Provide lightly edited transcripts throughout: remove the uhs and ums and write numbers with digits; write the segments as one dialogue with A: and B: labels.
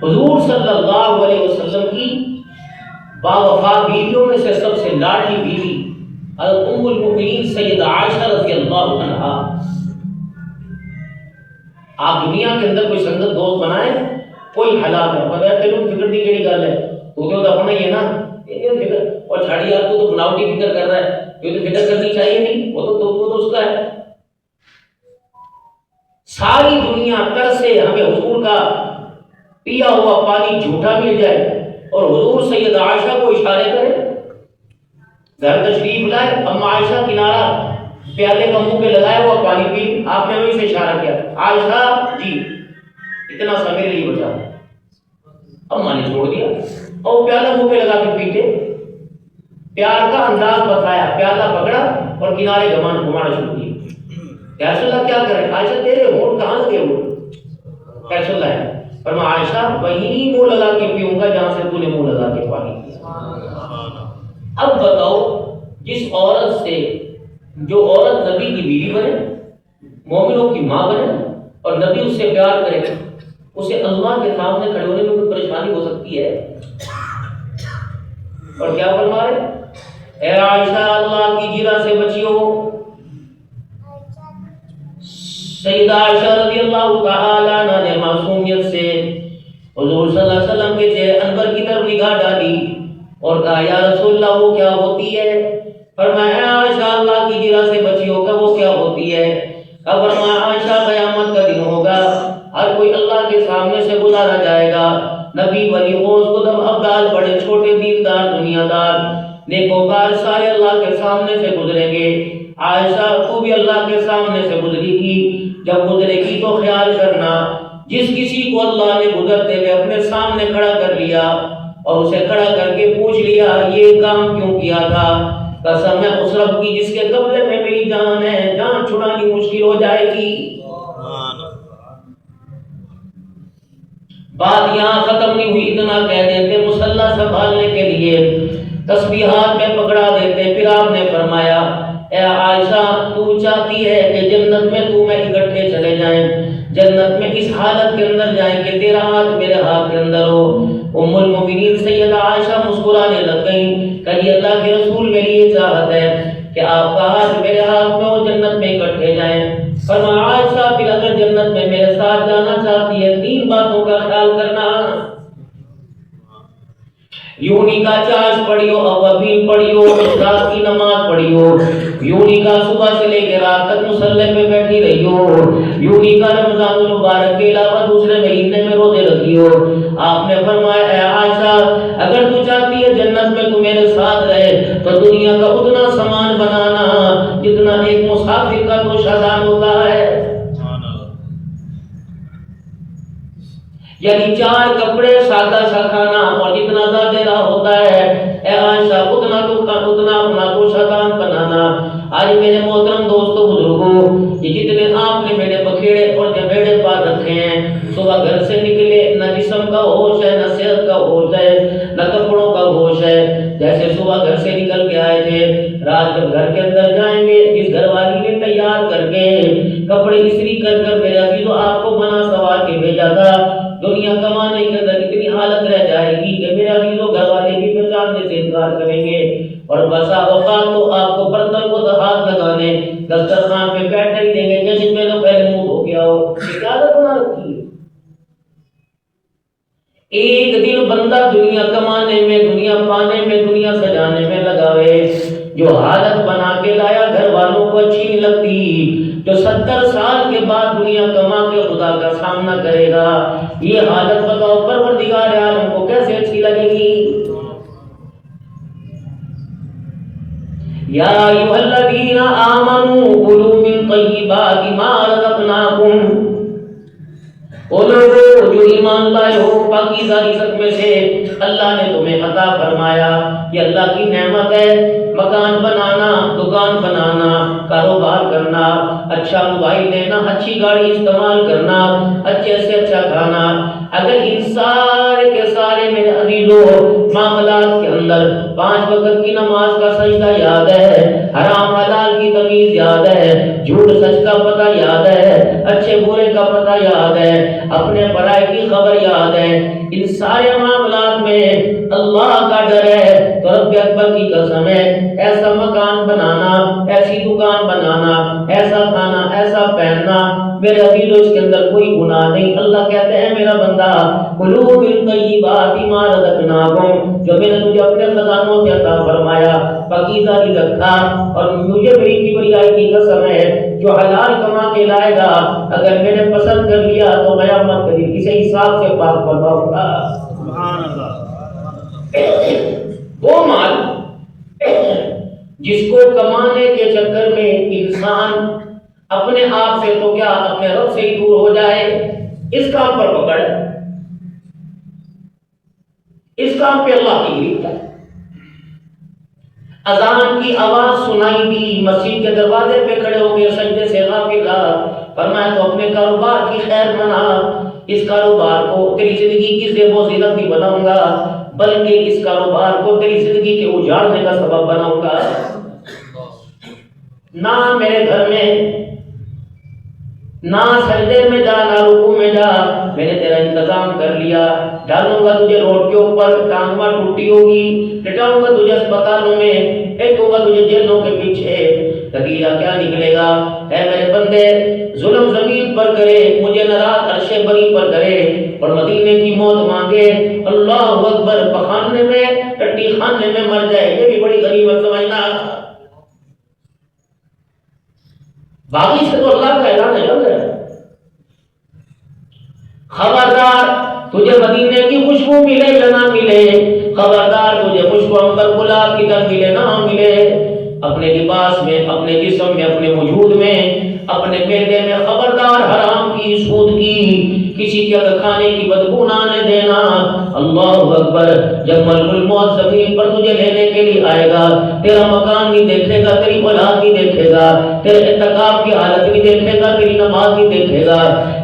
A: حضور صلی اللہ علیہ وسلم کی باوفا بیویوں میں سے سب سے لاڈلی بیوی حضرت ام المؤمنین سیدہ عائشہ رضی اللہ عنہا. آپ دنیا کے اندر کوئی سنگت دوست بنائے کوئی حالات ہے پتہ ہے تینوں فکر دی کیڑی گل ہے تو اپنا ہی ہے نا یہ فکر اور چھاڑی آپ کو تو بناوٹی فکر کر رہا ہے یہ تو فکر کرنی چاہیے نہیں وہ تو اس کا ہے. ساری دنیا ترسے ہمیں حضور کا پیا ہوا پانی جھوٹا مل جائے اور حضور سیدہ عائشہ کو اشارے کرے گھر تشریف لائے اما عائشہ کنارہ پیالے کا منہ پہ لگایا ہوا پانی پی آپ نے وہی سے اشارہ کیا عائشہ جی اتنا سا میرے لیے بچا اما نے چھوڑ دیا اور پیالہ منہ پہ لگا کے پیتے پیار کا انداز بتایا پیالہ پکڑا اور کنارے گھمانا شروع کیا. رسول اللہ کیا کرے عائشہ تیرے ہونٹ کہاں لگے ہوئے رسول اللہ ہے فرمایا عائشہ وہی منہ لگا کے پیوں گا جہاں سے تو نے منہ لگا کے پانی پیا. اب بتاؤ جس عورت سے جو عورت نبی کی بیوی بنے مومنوں کی ماں بنے اور نبی اس سے پیار کرے اسے اللہ کے سامنے کھڑے ہونے میں کوئی پریشانی ہو سکتی ہے؟ اور کیا فرما رہے اے عائشہ اللہ کی جرا سے بچیو. سیدہ عائشہ رضی اللہ تعالی عنہا نے معصومیت سے حضور صلی اللہ علیہ وسلم کے چہرے انور کی طرف نگاہ ڈالی اور کہا یا رسول اللہ وہ کیا ہوتی ہے؟ فرمایا عائشہ اللہ کی جرا سے بچیو کا وہ کیا ہوتی ہے؟ فرمایا عائشہ قیامت کا دن ہوگا ہر کوئی اللہ کے سامنے سے گزارا جائے گا نبی ولی غوث قطب ابدال بڑے چھوٹے دیندار دنیا دار نیکوکار سارے اللہ کے سامنے سے گزریں گے. عائشہ تو بھی اللہ کے سامنے سے گزری گی جب گزرے گی تو خیال کرنا جس کسی کو اللہ نے گزرتے ہوئے اپنے سامنے کھڑا کر لیا اور اسے کھڑا کر کے پوچھ لیا یہ کام کیوں کیا تھا قسم ہے اس رب کی جس کے قبضے میں میری جان ہے جان چھڑانی مشکل ہو جائے گی. بات یہاں ختم نہیں ہوئی اتنا کہہ دیتے مصلی سنبھالنے کے لیے تسبیحات میں پکڑا دیتے. پھر آپ نے فرمایا اے عائشہ تو چاہتی ہے کہ جنت میں تو میں اکٹھے چلے جائیں جنت میں اس حالت کے اندر جائیں کہ تیرا ہاتھ میرے ہاتھ کے اندر ہو. ام المؤمنین سیدہ عائشہ مسکرانے لگ گئیں کہ اللہ کے رسول میری یہ چاہت ہے کہ آپ کا ہاتھ میرے ہاتھ میں ہو جنت میں اکٹھے جائیں. فرمایا عائشہ پھر اگر جنت میں میرے ساتھ جانا چاہتی ہے تین باتوں کا خیال کرنا یونی کا چاش پڑھیو اوابین پڑھیو رات کی نماز پڑھیو یونی کا صبح سے لے کے رات تک مصلی پہ بیٹھی رہیو یونی کا رمضان المبارک کے علاوہ دوسرے مہینے میں روزے رکھیو. آپ نے فرمایا اے عائشہ اگر تو چاہتی ہے جنت میں تو میرے ساتھ رہے تو دنیا کا اتنا سامان بنانا جتنا ایک مسافر کا تو شادان ہوتا ہے یعنی 4 کپڑے سادہ سا کھانا اور جتنا زیادہ ہوتا ہے اے عائشہ اتنا اپنا کو شادان بنانا. آج میرے محترم دوستو بزرگوں یہ جتنے آپ نے میرے بکھیڑے اور جبیڑے پا رکھے ہیں صبح گھر سے نکلے نہ جسم کا ہوش ہے نہ صحت کا ہوش ہے نہ کپڑوں کا ہوش ہے. جیسے صبح گھر سے نکل کے آئے تھے رات جب گھر کے اندر جائیں گے جس گھر والی نے تیار کر کے کپڑے استری کر میرے عزیزو آپ کو بنا سوار کے بھیجا تھا دنیا کمانے کے اندر اتنی حالت رہ جائے گی کہ میرے عزیزو گھر والے بھی پہچاننے سے انکار کریں گے اور بسا اوقات تو آپ کو برتن کو ہاتھ لگانے دسترخوان پہ بیٹھ نہیں دیں گے جیسے میں نے پہلے منہ دھو کے آؤ. کیا عادت بنا رکھی ہے؟ ایک دن بندہ دنیا کمانے میں دنیا پانے میں دنیا سجانے میں لگاوے جو حالت بنا کے لایا گھر والوں کو اچھی نہیں لگتی جو 70 سال کے بعد دنیا کما کے خدا کا سامنا کرے گا یہ حالت بتاؤ پروردگار عالم کو کیسے اچھی لگے گی؟ یا ایھا الذین آمنوا کلوا من طیبات ما رزقناکم او لوگو جو ایمان لائے ہو پاکیزہ رزق میں سے اللہ نے تمہیں عطا فرمایا یہ اللہ کی نعمت ہے. مکان بنانا دکان بنانا کاروبار کرنا اچھا موبائل لینا اچھی گاڑی استعمال کرنا اچھے سے اچھا کھانا اگر ان سارے کے سارے میرے عزیزو معاملات کے اندر 5 وقت کی نماز کا سجدہ یاد ہے حرام حلال کی تمیز یاد ہے جھوٹ سچ کا پتہ یاد ہے اچھے برے کا پتہ یاد ہے اپنے برائے کی خبر یاد ہے ان سارے معاملات میں اللہ کا ڈر ہے تو رب اکبر کی قسم ہے ایسا مکان بنانا، ایسی دکان بنانا، ایسا کھانا، ایسا پہننا، میرے عزیزو اس کے اندر کوئی گناہ نہیں۔ اللہ کہتے ہیں میرا بندہ کلوا من طیبات ما رزقناکم، جو میں نے تجھے اپنے خزانوں سے عطا فرمایا پاکیزہ رزق تھا، اور مجھے میری کبریائی کی قسم ہے جو حلال کما کے لائے گا اگر میں نے پسند کر لیا تو قیامت کے دن کسی حساب سے پاک فرماؤں گا۔ سبحان اللہ۔ وہ مال جس کو کمانے کے چکر میں انسان اپنے آپ سے تو کیا اپنے رب سے ہی دور ہو جائے، اس کام پر پکڑ، اس کام پہ اللہ کی گرفت ہے۔ اذان کی آواز سنائی دی، مسجد کے دروازے پہ کھڑے ہو گئے سجدے سے غافل رہا، فرمایا تو اپنے کاروبار کی خیر منا، اس کاروبار کو تیری زندگی کی زیب و زینت نہیں بناؤں گا بلکہ اس کاروبار کو تیری زندگی کے اجاڑنے کا سبب بناؤں گا۔ نہ میرے گھر میں نہ سجدے میں جا نہ رکوع میں جا، میں نے تیرا انتظام کر لیا، ڈالوں گا تجھے روڈ کے اوپر، ٹانگواں ٹوٹی ہوگی، لٹاؤں گا تجھے اسپتالوں میں، پھینکوں گا تجھے جیلوں کے پیچھے، نتیجہ کیا نکلے گا؟ اے میرے بندے ظلم زمین پر کرے، مجھے ناراض عرش بری پر کرے اور مدینے کی موت مانگے، اللہ اکبر، پخانے میں ٹٹی خانے میں مر جائے، یہ بھی بڑی غنیمت سمجھنا۔ باقی سے تو اللہ کا اعلان ہے، خبردار تجھے مدینے کی خوشبو ملے یا نہ ملے، خبردار تجھے خوشبو عنبر گلاب کی طرح ملے نہ ملے، اپنے لباس میں، اپنے جسم میں، اپنے وجود میں، اپنے معدے میں خبردار حرام کی، سود کی، کسی کے کھانے کی بدبو نہ آنے دینا۔ اللہ اکبر، جب ملک الموت زمین پر تجھے لینے کے لیے آئے گا، تیرا مکان نہیں دیکھے گا، تیری اولاد نہیں دیکھے گا، تیرے اعتکاف کی حالت نہیں دیکھے گا، تیری نماز نہیں دیکھے گا،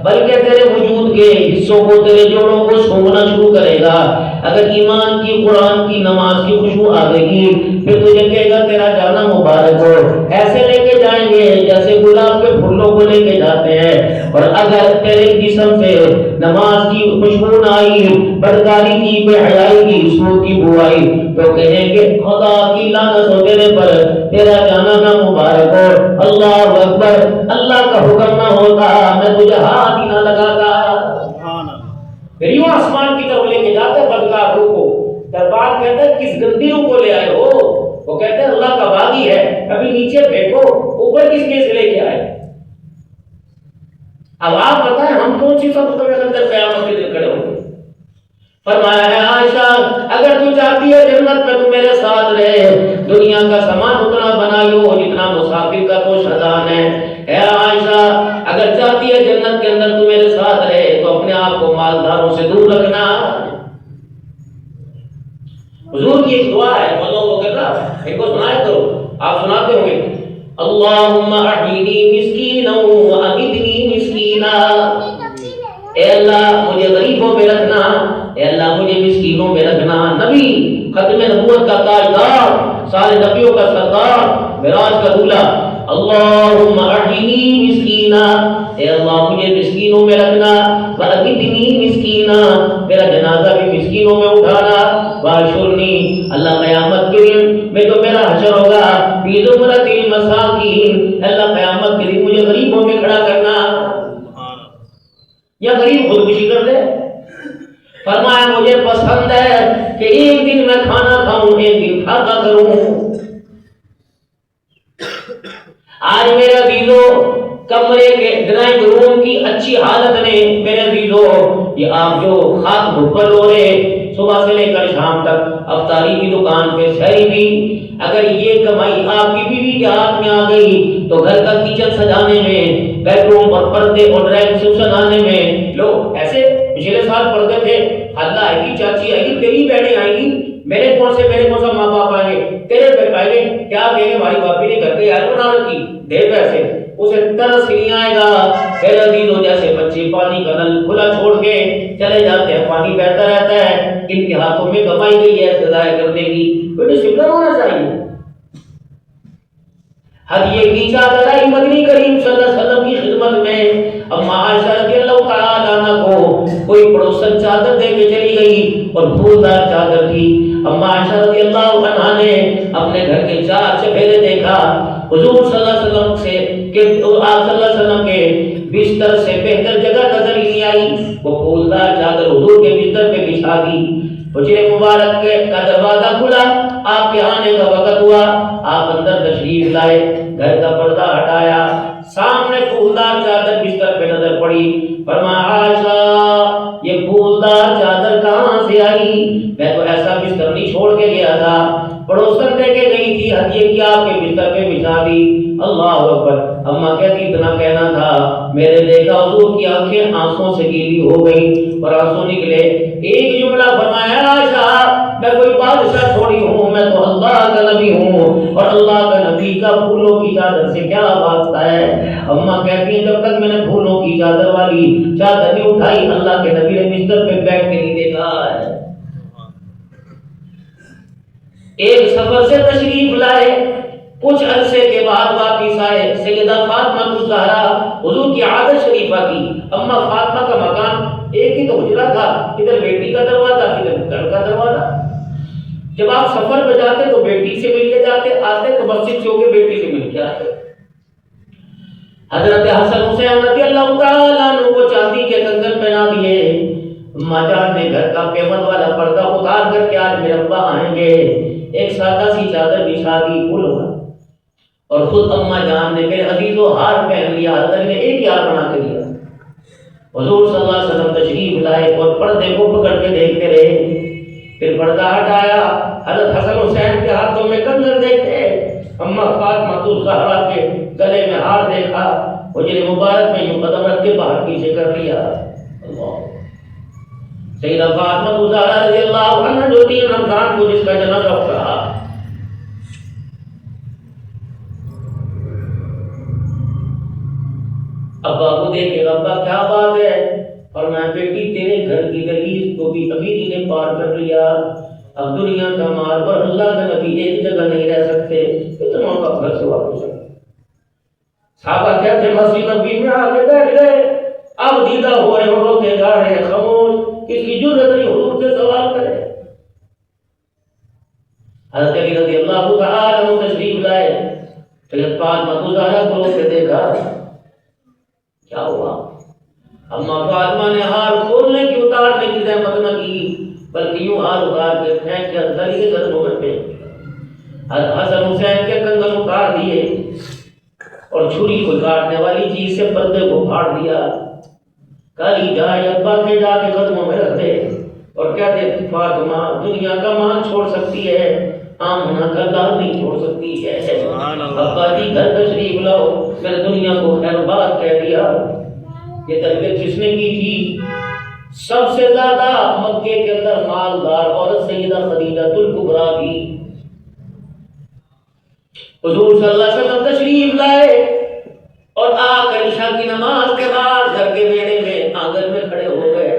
A: بلکہ تیرے وجود کے حصوں کو، تیرے جوڑوں کو سونگنا شروع کرے گا۔ اگر ایمان کی، قرآن کی، نماز کی خوشبو آئے گی پھر تجھے کہے گا تیرا جانا مبارک ہو، ایسے لے کے جائیں گے جیسے گلاب کے پھولوں کو لے کے جاتے ہیں۔ اور اگر تیرے جسم سے نماز کی خوشبو نہ آئی، بدکاری کی، بے حیائی کی، سود کی بو آئی تو کہیں گے خدا کی لعنت ہو تیرے پر، تیرا جانا نہ مبارک ہو۔ اللہ اکبر، اللہ کا حکم نہ ہوتا میں تجھے ہاتھ ہی نہ لگاتا۔ پھر یوں آسمان کی طرف لے کے جاتے بدکار روح کو، دربار کہتا ہے کس گندی روح کو لے آئے ہو؟ وہ کہتے ہیں اللہ کا باغی ہے، ابھی نیچے پھینکو، اوپر کس میں سے لے کے آئے؟ اب آپ بتائیں ہم کون سی سب کے اندر قیامت کے دن کھڑے ہوں گے؟ فرمایا ہے عائشہ اگر تو چاہتی ہے جنت میں تو میرے ساتھ رہے، دنیا کا سامان اتنا بنائیو جتنا مسافر کا تو شدان ہے۔ اے عائشہ اگر چاہتی ہے جنت کے اندر تو میرے ساتھ رہے تو اپنے آپ کو مالداروں سے دور رکھنا۔ حضور کی ایک دعا ہے، مولوں کو کہتا ہے ان کو سنائے کرو، آپ سناتے ہوں گے اللہم احینی مسکینا وامیتنی مسکینا، اے اللہ مجھے غریبوں میں رکھنا، اے اللہ مجھے مسکینوں میں رکھنا۔ نبی ختم نبوت کا تاجدار، سارے نبیوں کا سردار، معراج کا دولہا، اللہم احینی مسکینا، اے اللہ مجھے مسکینوں میں رکھنا، وامیتنی مسکینا، میرا جنازہ بھی مسکینوں میں اٹھانا، واحشرنی، اللہ قیامت کے دن میں تو میرا حشر ہوگا فی زمرۃ المساکین، اللہ قیامت کے دن مجھے غریبوں میں کھڑا کرنا۔ یا غریب خودکشی کر دے؟ فرمایا مجھے پسند ہے کہ ایک دن میں کھانا کھاؤں، ایک دن کھاتا کروں۔ آج میرے عزیزو کمرے کے ڈرائنگ روم کی اچھی حالت نے میرے عزیزو یہ آپ جو خاک بھپل ہو رہے صبح سے لے کر شام تک افطاری کی دکان پہ سہری بھی، اگر یہ کمائی آپ کی بیوی کے ہاتھ میں آ گئی تو گھر کا کچن سجانے میں، بیڈ روم اور پردے اور ڈرائنگ روم سجانے میں، لوگ ایسے پچھلے سال پردے تھے، خالہ آئے گی، چاچی آئے گی، تیری بہنیں آئیں گی، میرے کون سا ماں باپ آئیں گے، تیرے پہ آئیں گے، کیا کہیں گے ہماری باپی نے گھر کے یار بنا رکھی، دے پیسے، اسے ترس نہیں آئے گا۔ پھر عزیزوں جیسے بچے پانی کا نل کھلا چھوڑ کے چلے جاتے ہیں، پانی بہتا رہتا ہے، ان کے ہاتھوں میں کمائی گئی ہے ضائع کرنے کی، تو ڈسپلن ہونا چاہیے۔ ہدیے کی چادر آئی مدنی کریم صلی اللہ علیہ وسلم کی خدمت میں، اما عائشہ رضی اللہ تعالی عنہا کو کوئی پڑوسن چادر دے کے چلی گئی۔ اور پھولدار چادر تھی۔ اما عائشہ رضی اللہ عنہا نے اپنے گھر کے چار چفیرے دیکھا، حضور صلی اللہ علیہ وسلم سے کہ آپ صلی اللہ علیہ وسلم کے بستر سے بہتر جگہ نظر ہی نہیں آئی، وہ پھولدار چادر حضور کے بستر پہ بچھا دی۔ حجرے مبارک کا دروازہ کھلا، آپ کے آنے کا وقت ہوا، آپ اندر تشریف لائے، گھر کا پردہ ہٹایا، سامنے پھولدار چادر بستر پہ نظر پڑی، فرمایا عائشہ یہ پھولدار چادر کہاں سے آئی؟ میں تو ایسا بستر نہیں چھوڑ کے گیا تھا، پڑوسن دے کے گئی تھی، ہدیے کی آپ کے بستر پہ بچھا دی۔ اللہ اکبر۔ اماں کہتی اتنا کہنا تھا، میرے دیکھا حضور کی آنکھیں آنسوں سے گیلی ہو گئی اور آنسو نکلے۔ ایک جملہ فرمایا عائشہ میں کوئی بادشاہ تھوڑی ہوں، میں تو اللہ کا نبی ہوں، اور اللہ کا نبی کا پھولوں کی چادر سے کیا واسطہ ہے؟ اماں کہتی ہیں جب تک میں نے پھولوں کی چادر والی چادر نہیں اٹھائی، اللہ کے نبی نے بستر پہ بیٹھ کے نہیں دیکھا ہے۔ ایک سفر سے تشریف لائے، کچھ عرصے کے بعد واپس آئے، سیدہ فاطمہ الزہرا حضور کی عادت شریفہ کی، اما فاطمہ کا مکان ایک ہی تو حجرہ تھا، ادھر بیٹی کا دروازہ ادھر گھر کا دروازہ۔ جب آپ سفر پہ جاتے تو بیٹی سے مل کے جاتے، آتے تو مسجد سے ہو کے بیٹی سے مل کے آتے۔ حضرت حسن حسین رضی اللہ تعالیٰ عنہ کو چاندی کے کنگن پہنا دیے۔ اماں جان نے گھر کا پیمن والا پردہ اتار کر کے آج میرے ابا آئیں گے، ایک سادہ سی چادر بچھا دی، پھول ہوا، اور خود اماں جان نے میرے عزیزو ہار پہن لیا، حضرت نے ایک ہی ہار بنا کے دیا۔ حضور صلی اللہ علیہ وسلم تشریف لائے اور پردے کو پکڑ کے دیکھتے رہے، پھر پردہ ہٹایا، حضرت حسن حسین کے ہاتھوں میں کنگن دیکھے، اماں فاطمہ الزہرا کے گلے میں ہار دیکھا، حجرے مبارک میں یوں قدم رکھ کے باہر پیچھے کر لیا۔ اللہ سیدہ فاطمہ الزہرا رضی اللہ عنہا جو 3 رمضان کو جس کا جنازہ ہوا، ابا کو دیکھے ابا کیا بات ہے، اور میں بیٹی تیرے گھر کی دہلیز کو بھی امیری نے پار کر لیا، اب دنیا کا مال اور اللہ کا نبی ایک جگہ نہیں رہ سکتے، اتنا کا گھر سے واپس آئے۔ صحابہ کہتے مسجد نبی میں آ کے بیٹھ گئے، اب دیدہ ہو رہے اور روتے جا رہے، خاموش، کس کی جرأت نہیں حضور سے سوال کرے۔ حضرت علی رضی اللہ تعالیٰ عنہ تشریف لائے، سیدہ فاطمہ الزہرا کو روتے دیکھا، کیا ہوا؟ اما فاطمہ نے ہار کھولنے کی اتارنے کی زحمت نہ کی، بلکہ یوں ہار اتار کے پھینک کے علی کے قدموں میں پھینک، حسن حسین کے کنگن اتار دیے اور چھری کو کاٹنے والی چیز سے پردے کو پھاڑ دیا۔ کالی جائے ابا کے جا کے قدموں میں رکھ دے اور کہتے فاطمہ دنیا کا مال چھوڑ سکتی ہے، آمنہ کا لال نہیں چھوڑ سکتی ہے۔ ابا جی گھر تشریف لاؤ، میں نے دنیا کو خیر بات کہہ دیا۔ یہ تربیت کس نے کی تھی؟ سب سے زیادہ مکے کے اندر مالدار عورت سیدہ خدیجہ الکبریٰ تھی۔ حضور صلی اللہ علیہ وسلم تشریف لائے اور آ کر عشاء کی نماز کے بعد گھر کے بیڑے میں آنگن میں کھڑے ہو گئے۔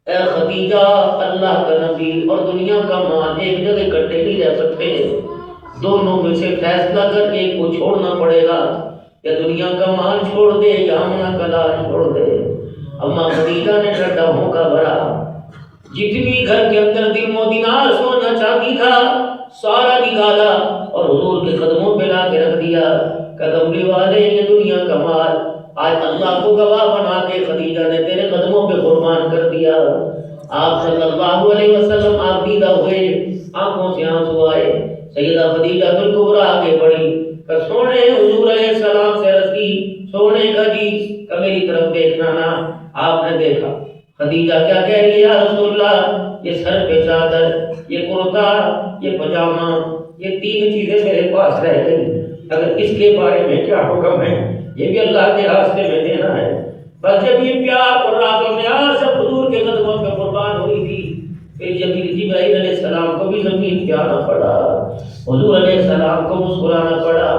A: اے خدیجہ، اللہ کا نبی اور دنیا کا مال ایک جگہ اکٹھے نہیں رہ سکتے، دونوں میں سے فیصلہ کر ایک کو چھوڑنا پڑے گا، یا دنیا کا مال چھوڑ دے یا آمنہ کا لال چھوڑ دے۔ اما خدیجہ نے ڈنڈا بھونکا بھرا، جتنی گھر کے اندر دن و دینار سونا چاہتی تھا سارا نکالا اور حضور کے قدموں پہ لا کے رکھ دیا۔ کملی والے یہ دنیا کا مال آج اللہ کو گواہ بنا کے خدیجہ نے تیرے قدموں پہ قربان کر دیا۔ آپ صلی اللہ علیہ وسلم آپ دیدہ ہوئے، آنکھوں سے آنسو آئے۔ سیدہ خدیجہ الکبریٰ آگے بڑھی کہ سونے حضور علیہ السلام سے رسی، سونے کا جی کہ میری طرف دیکھنا نا۔ آپ نے دیکھا خدیجہ کیا کہہ رہی ہے، یا رسول اللہ یہ سر پہ چادر، یہ کرتا، یہ پجامہ، یہ 3 چیزیں میرے پاس رہ گئی، اگر اس کے بارے میں کیا حکم ہے؟ یہ بھی اللہ کے راستے میں دینا ہے۔ بس جب یہ پیار اور راز و نیاز سے حضور کے قدموں پہ قربان ہوئی تھی، پھر جبرائیل علیہ السلام کو بھی زمین پہ آنا پڑا، حضور علیہ السلام کو مسکرانا پڑا۔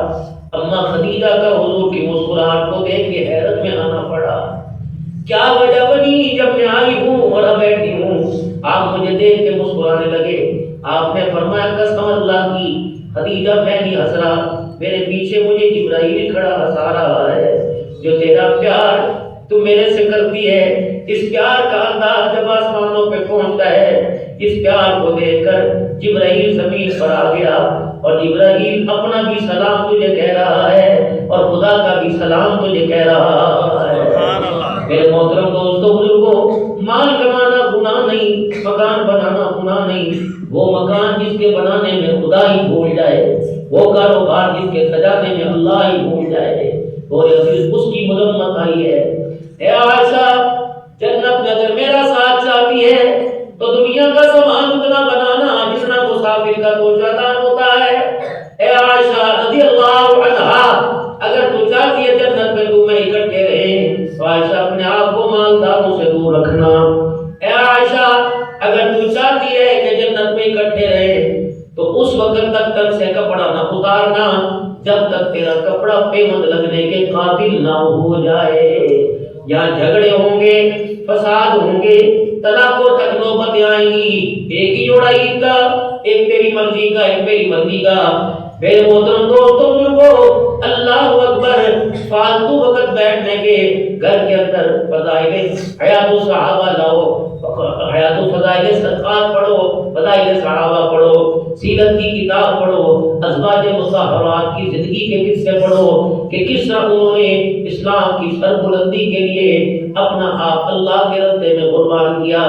A: اما خدیجہ کا حضور کی مسکراہٹ کو دیکھ کے حیرت میں آنا پڑا۔ کیا وجہ بنی جب میں آئی ہوں اور اب بیٹھی ہوں آپ مجھے دیکھ کے مسکرانے لگے؟ آپ نے فرمایا قسم اللہ کی خدیجہ میں نہیں ہنس رہا، میرے پیچھے مجھے جبرائیل کھڑا ہنسا رہا ہے۔ جو تیرا پیار تو میرے سے کرتی ہے، اس پیار کا انداز جب آسمانوں پہ پہنچتا ہے اس پیار کو دیکھ کر جبرائیل زمین پر آ گیا اور جبرائیل اپنا بھی سلام تجھے کہہ رہا ہے اور خدا کا بھی سلام تجھے کہہ رہا ہے۔ میرے محترم دوستو بزرگو، مال کمانا گناہ نہیں، مکان بنانا گناہ نہیں، وہ مکان جس کے بنانے میں خدا ہی بھول جائے، وہ کاروبار جس کے سجانے میں اللہ ہی بھول جائے، اور اس کی مذمت آئی ہے۔ اے عائشہ، جنت میں اگر میرا ساتھ چاہتی ہے تو دنیا کا سامان اتنا بنانا جتنا مسافر کا توشہ دان ہوتا ہے۔ اے عائشہ رضی اللہ عنہا، اگر تو چاہتی ہے جنت میں تو میں اکٹھے رہیں تو عائشہ اپنے آپ کو مالداروں سے دور رکھنا۔ اے عائشہ اگر تو چاہتی ہے کہ جنت میں اکٹھے رہیں تو اس وقت تک تن سے کپڑا نہ اتارنا جب تک تیرا کپڑا پیوند لگنے کے قابل نہ ہو جائے۔ یہاں جھگڑے ہوں گے، فساد ہوں گے، طلاقوں تک نوبتیں آئیں گی، ایک ہی جوڑا عید کا، ایک تیری مرضی کا، ایک میری مرضی کا۔ میرے محترم دوستوں بزرگو، اللہ اکبر، فالتو وقت بیٹھنے کے گھر کے اندر فضائل حیات الصحابہ لاؤ، حیات الفضائل صدقات پڑھو، فضائل صحابہ پڑھو، سیرت کی کتاب پڑھو، ازواج مطہرات کی زندگی کے قصے پڑھو کہ کس طرح انہوں نے اسلام کی سربلندی کے لیے اپنا آپ اللہ کے راستے میں قربان کیا۔